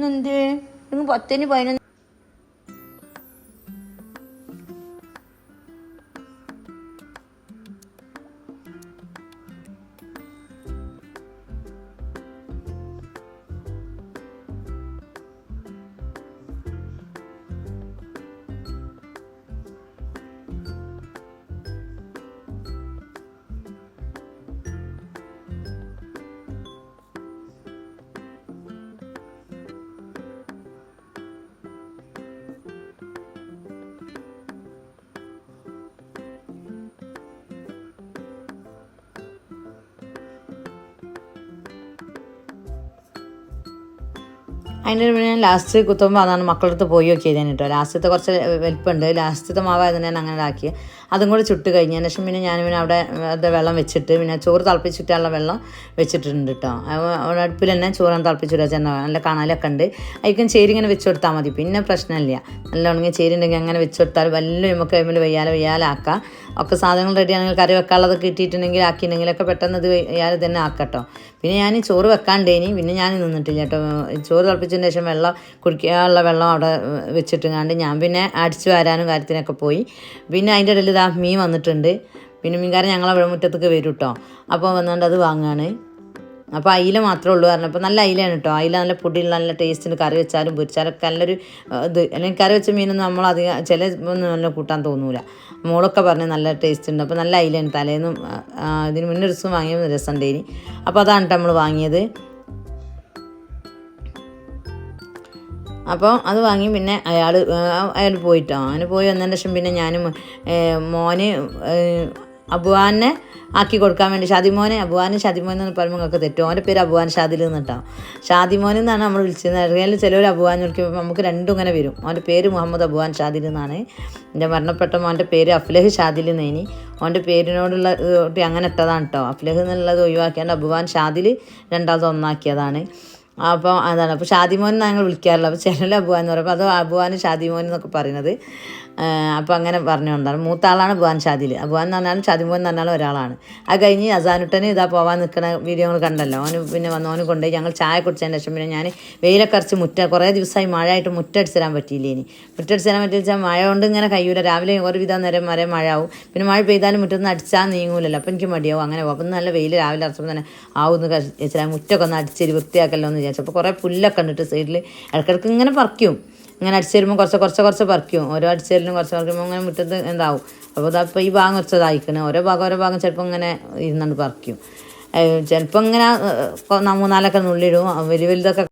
എന്തേ നിങ്ങൾ 10-11 അതിൻ്റെ ഞാൻ ലാസ്റ്റ് കുത്തുമ്പോൾ അതാണ് മക്കളുടെ അടുത്ത് പോയി നോക്കിയതാണ് കേട്ടോ. ലാസ്റ്റത്തെ കുറച്ച് വലിപ്പമുണ്ട്, ലാസ്റ്റത്തെ മാവായതുകൊണ്ട് ഞാൻ അങ്ങനെ ആക്കി. അതും കൂടി ചുട്ട് കഴിഞ്ഞതിന് ശേഷം പിന്നെ ഞാൻ അവിടെ വെള്ളം വെച്ചിട്ട് പിന്നെ ചോറ് തിളപ്പിച്ചിട്ടുള്ള വെള്ളം വെച്ചിട്ടുണ്ട് കേട്ടോ. അടുപ്പിൽ തന്നെ ചോറ് തിളപ്പിച്ചിട്ട് വെച്ചാൽ നല്ല കാണാലൊക്കെ ഉണ്ട്. അതിക്കും ചേരി ഇങ്ങനെ വെച്ച് കൊടുത്താൽ മതി, പിന്നെ പ്രശ്നമില്ല. നല്ല ഉണങ്ങിയ ചേരി ഉണ്ടെങ്കിൽ അങ്ങനെ വെച്ച് കൊടുത്താൽ വലിയ നമുക്ക് അതിൽ വെയ്യാലാക്കാം. ഒക്കെ സാധനങ്ങൾ റെഡിയാണെങ്കിൽ കറി വെക്കാനുള്ളതൊക്കെ കിട്ടിയിട്ടുണ്ടെങ്കിൽ ആക്കിയിട്ടുണ്ടെങ്കിലൊക്കെ പെട്ടെന്ന് ഇത് വെയ്യാൽ തന്നെ ആക്കട്ടോ. പിന്നെ ഞാൻ ചോറ് വെക്കാണ്ടേനി, പിന്നെ ഞാൻ നിന്നിട്ടില്ല കേട്ടോ. ചോറ് തിളപ്പിച്ചതിന് ശേഷം വെള്ളം കുടിക്കാനുള്ള വെള്ളം അവിടെ വെച്ചിട്ടുങ്ങാണ്ട് ഞാൻ പിന്നെ അടിച്ചു വരാനും കാര്യത്തിനൊക്കെ പോയി. പിന്നെ അതിൻ്റെ ഇടയിൽ ഇതാ മീൻ വന്നിട്ടുണ്ട്. പിന്നെ മീൻകാരൻ ഞങ്ങളെ മുറ്റത്തേക്ക് വരും കേട്ടോ. അപ്പോൾ വന്നുകൊണ്ട് അത് വാങ്ങുകയാണ്. അപ്പോൾ അയില മാത്രമേ ഉള്ളൂ കാരണം. അപ്പോൾ നല്ല അയിലാണ് കേട്ടോ. അയില നല്ല പൊടിയുള്ള നല്ല ടേസ്റ്റിന് കറി വെച്ചാലും പൊരിച്ചാലൊക്കെ നല്ലൊരു ഇത്. അല്ലെങ്കിൽ കറി വെച്ച മീനൊന്നും നമ്മളധികം ചില ഒന്നും നല്ല കൂട്ടാൻ തോന്നൂല. മോളൊക്കെ പറഞ്ഞ് നല്ല ടേസ്റ്റ് ഉണ്ട്. അപ്പോൾ നല്ല അയിലാണ്. തലേന്നും ഇതിന് മുന്നേ ഒരു ദിവസം വാങ്ങിയ രസമുണ്ടേനി. അപ്പോൾ അതാണ് കേട്ടോ നമ്മൾ വാങ്ങിയത്. അപ്പോൾ അത് വാങ്ങി പിന്നെ അയാൾ പോയിട്ടോ. അവന് പോയി വന്നതിന് ശേഷം പിന്നെ ഞാനും മോന് അബുവാനെ ആക്കി കൊടുക്കാൻ വേണ്ടി ഷാദിമോനെ ഷാദിമോൻ എന്ന് പറയുമ്പോൾ നിങ്ങൾക്ക് തെറ്റും. അവൻ്റെ പേര് അബുവാൻ ഷാദിൽ നിന്നിട്ടോ. ഷാദിമോൻ എന്നാണ് നമ്മൾ വിളിച്ചത്. അറിയാൻ ചിലവർ അബുവാൻ വിളിക്കുമ്പോൾ നമുക്ക് രണ്ടും ഇങ്ങനെ വരും. അവൻ്റെ പേര് മുഹമ്മദ് അബുവാൻ ഷാദിൽ നിന്നാണ്. എൻ്റെ മരണപ്പെട്ട മോൻ്റെ പേര് അഫ്ലഹ് ഷാദിൽ എന്നേനി. അവൻ്റെ പേരിനോടുള്ള കുട്ടി അങ്ങനെ ഇട്ടതാണ് കേട്ടോ. അഫ്ലഹ് എന്നുള്ളത് ഒഴിവാക്കിയാണ്ട് അബുവാൻ ഷാദിൽ രണ്ടാമത് ഒന്നാക്കിയതാണ്. അപ്പോൾ അതാണ്. അപ്പോൾ ഷാദിമോൻ ഞങ്ങൾ വിളിക്കാറില്ല. അപ്പോൾ ചില അബുവാൻ എന്ന് പറയുമ്പോൾ അത് അബുവാൻ ഷാദിമോൻ എന്നൊക്കെ പറയുന്നത്. അപ്പോൾ അങ്ങനെ പറഞ്ഞുകൊണ്ടാണ്. മൂത്ത ആളാണ് അബുവാൻ ഷാദിൽ. അബുവാൻ എന്ന് പറഞ്ഞാലും ഷാദിമോൻ എന്ന് പറഞ്ഞാലും ഒരാളാണ്. അത് കഴിഞ്ഞ് അസാനുട്ടന് ഇതാ പോകാൻ നിൽക്കുന്ന വീഡിയോ ഞങ്ങൾ കണ്ടല്ലോ. അവന് പിന്നെ വന്നവന് കൊണ്ടുപോയി ഞങ്ങൾ ചായ കുടിച്ചതിന് ശേഷം പിന്നെ ഞാൻ വെയിലൊക്കെ അരച്ച് കുറേ ദിവസമായി മഴയായിട്ട് മുറ്റടിച്ച് തരാൻ പറ്റിയില്ല. ഇനി മുറ്റടിച്ച് തരാൻ പറ്റിയ വെച്ചാൽ മഴ കൊണ്ട് ഇങ്ങനെ കഴിയൂല. രാവിലെ ഒരു വിധം നേരം വരെ മഴ ആവും. പിന്നെ മഴ പെയ്താലും മുറ്റത്ത് അടിച്ചാൽ നീങ്ങൂലല്ലോ. അപ്പോൾ എനിക്ക് മടിയാവും. അങ്ങനെ അപ്പം നല്ല വെയിൽ രാവിലെ അരച്ചപ്പോൾ തന്നെ ആവുമെന്ന് വെച്ചാൽ മുറ്റൊക്കെ ഒന്ന് അടിച്ചേരി വൃത്തിയാക്കല്ലോ എന്ന് വിചാരിച്ചു. അപ്പോൾ കുറേ പുല്ലൊക്കെ ഉണ്ടിട്ട് സൈഡിൽ ഇടയ്ക്കിടയ്ക്ക് ഇങ്ങനെ പറിക്കും. ഇങ്ങനെ അടിച്ചു തരുമ്പോൾ കുറച്ച് പറിക്കും. ഓരോ അടിച്ചേരിലും കുറച്ച് പറിക്കുമ്പോൾ അങ്ങനെ മുറ്റത്ത് എന്താവും. അപ്പോൾ അതപ്പോൾ ഈ ഭാഗം കുറച്ചതായിക്കണം. ഓരോ ഭാഗം ചിലപ്പോൾ ഇങ്ങനെ ഇരുന്നുകൊണ്ട് പറിക്കും. ചിലപ്പോൾ ഇങ്ങനെ 3-4 നുള്ളിടും. വലുതൊക്കെ